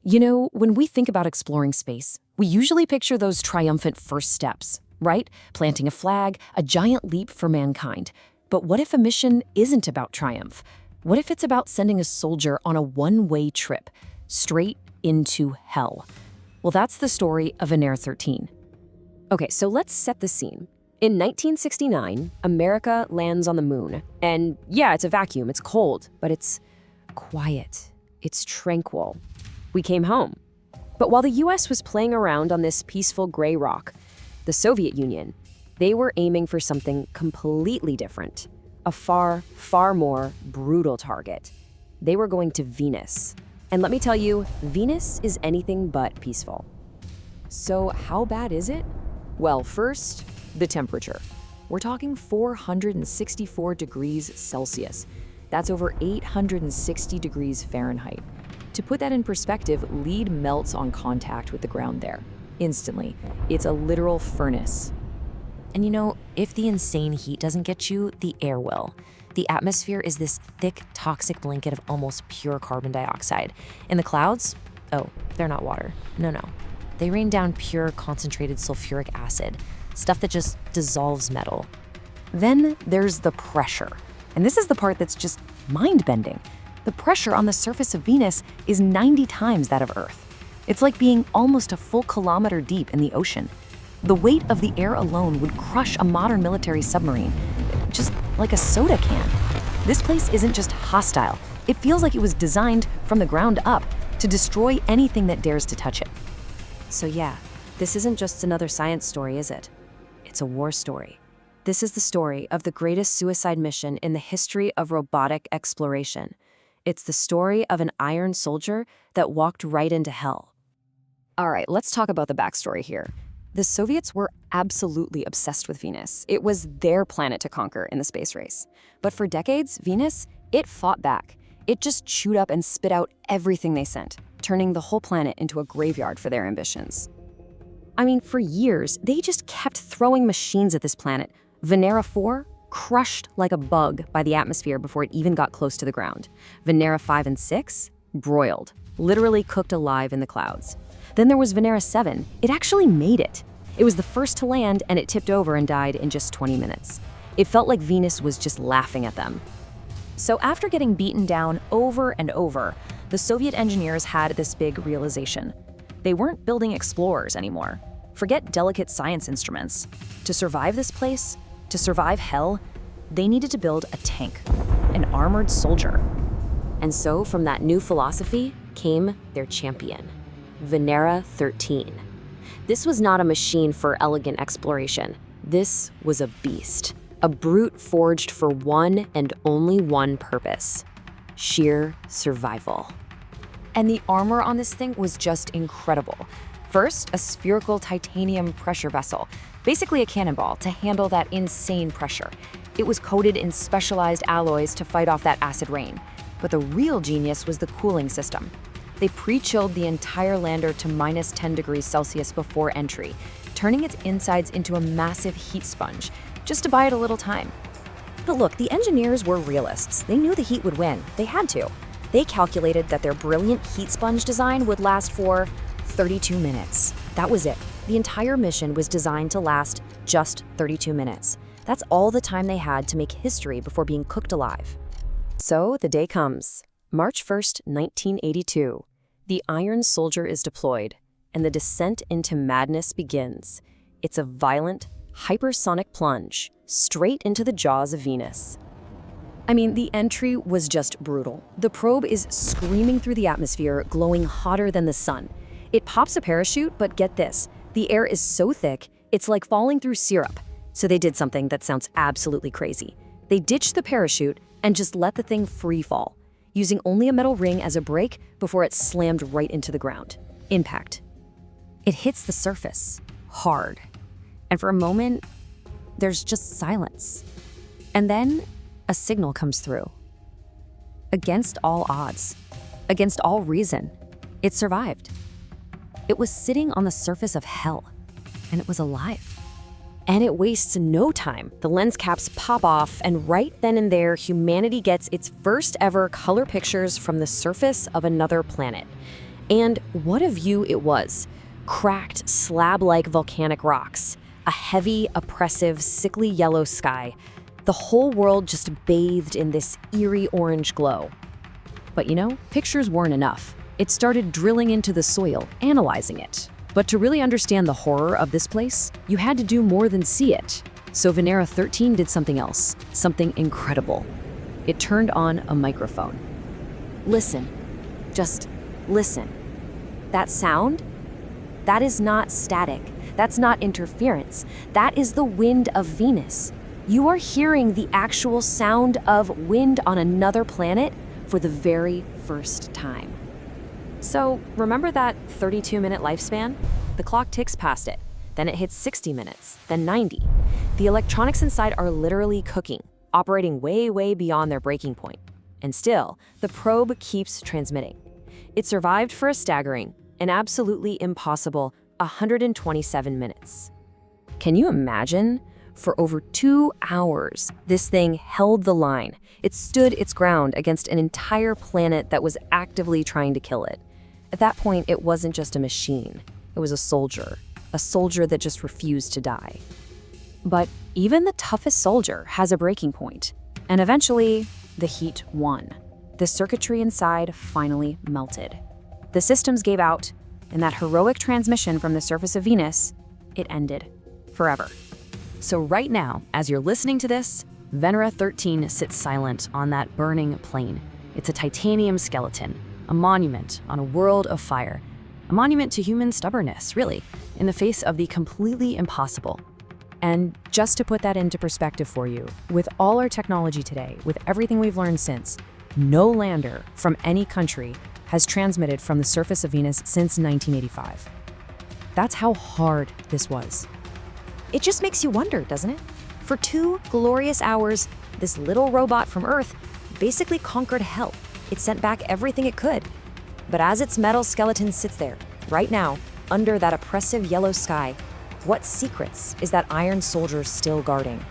You know, when we think about exploring space, we usually picture those triumphant first steps, right? Planting a flag, a giant leap for mankind. But what if a mission isn't about triumph? What if it's about sending a soldier on a one-way trip, straight into hell? Well, that's the story of Venera 13. Okay, so let's set the scene. In 1969, America lands on the moon. And yeah, it's a vacuum, it's cold, but it's quiet, it's tranquil. We came home. But while the US was playing around on this peaceful gray rock, the Soviet Union, they were aiming for something completely different. A far, far more brutal target. They were going to Venus. And let me tell you, Venus is anything but peaceful. So how bad is it? Well, first, the temperature. We're talking 464 degrees Celsius. That's over 860 degrees Fahrenheit. To put that in perspective, lead melts on contact with the ground there. Instantly. It's a literal furnace. And you know, if the insane heat doesn't get you, the air will. The atmosphere is this thick, toxic blanket of almost pure carbon dioxide. And the clouds? Oh, they're not water. No. They rain down pure, concentrated sulfuric acid, stuff that just dissolves metal. Then there's the pressure. And this is the part that's just mind-bending. The pressure on the surface of Venus is 90 times that of Earth. It's like being almost a full kilometer deep in the ocean. The weight of the air alone would crush a modern military submarine, just like a soda can. This place isn't just hostile. It feels like it was designed from the ground up to destroy anything that dares to touch it. So yeah, this isn't just another science story, is it? It's a war story. This is the story of the greatest suicide mission in the history of robotic exploration. It's the story of an iron soldier that walked right into hell. All right, let's talk about the backstory here. The Soviets were absolutely obsessed with Venus. It was their planet to conquer in the space race. But for decades, Venus, it fought back. It just chewed up and spit out everything they sent, turning the whole planet into a graveyard for their ambitions. I mean, for years, they just kept throwing machines at this planet. Venera 4, crushed like a bug by the atmosphere before it even got close to the ground. Venera 5 and 6, broiled, literally cooked alive in the clouds. Then there was Venera 7. It actually made it. It was the first to land, and it tipped over and died in just 20 minutes. It felt like Venus was just laughing at them. So after getting beaten down over and over, the Soviet engineers had this big realization. They weren't building explorers anymore. Forget delicate science instruments. To survive this place, to survive hell, they needed to build a tank, an armored soldier. And so from that new philosophy came their champion, Venera 13. This was not a machine for elegant exploration. This was a beast, a brute forged for one and only one purpose: sheer survival. And the armor on this thing was just incredible. First, a spherical titanium pressure vessel, basically a cannonball to handle that insane pressure. It was coated in specialized alloys to fight off that acid rain. But the real genius was the cooling system. They pre-chilled the entire lander to minus 10 degrees Celsius before entry, turning its insides into a massive heat sponge, just to buy it a little time. But look, the engineers were realists. They knew the heat would win. They had to. They calculated that their brilliant heat sponge design would last for 32 minutes. That was it. The entire mission was designed to last just 32 minutes. That's all the time they had to make history before being cooked alive. So the day comes, March 1st, 1982. The Iron Soldier is deployed, and the descent into madness begins. It's a violent, hypersonic plunge straight into the jaws of Venus. I mean, the entry was just brutal. The probe is screaming through the atmosphere, glowing hotter than the sun. It pops a parachute, but get this, the air is so thick, it's like falling through syrup. So they did something that sounds absolutely crazy. They ditched the parachute and just let the thing free fall, using only a metal ring as a brake before it slammed right into the ground. Impact. It hits the surface, hard. And for a moment, there's just silence. And then a signal comes through. Against all odds, against all reason, it survived. It was sitting on the surface of hell, and it was alive. And it wastes no time. The lens caps pop off, and right then and there, humanity gets its first ever color pictures from the surface of another planet. And what a view it was. Cracked, slab-like volcanic rocks, a heavy, oppressive, sickly yellow sky. The whole world just bathed in this eerie orange glow. But pictures weren't enough. It started drilling into the soil, analyzing it. But to really understand the horror of this place, you had to do more than see it. So Venera 13 did something else, something incredible. It turned on a microphone. Listen. Just listen. That sound? That is not static. That's not interference. That is the wind of Venus. You are hearing the actual sound of wind on another planet for the very first time. So, remember that 32-minute lifespan? The clock ticks past it. Then it hits 60 minutes, then 90. The electronics inside are literally cooking, operating way, way beyond their breaking point. And still, the probe keeps transmitting. It survived for a staggering, an absolutely impossible 127 minutes. Can you imagine? For over 2 hours, this thing held the line. It stood its ground against an entire planet that was actively trying to kill it. At that point, it wasn't just a machine. It was a soldier that just refused to die. But even the toughest soldier has a breaking point. And eventually, the heat won. The circuitry inside finally melted. The systems gave out, and that heroic transmission from the surface of Venus, it ended forever. So right now, as you're listening to this, Venera 13 sits silent on that burning plain. It's a titanium skeleton, a monument on a world of fire, a monument to human stubbornness, really, in the face of the completely impossible. And just to put that into perspective for you, with all our technology today, with everything we've learned since, no lander from any country has transmitted from the surface of Venus since 1985. That's how hard this was. It just makes you wonder, doesn't it? For 2 glorious hours, this little robot from Earth basically conquered hell. It sent back everything it could. But as its metal skeleton sits there, right now, under that oppressive yellow sky, what secrets is that iron soldier still guarding?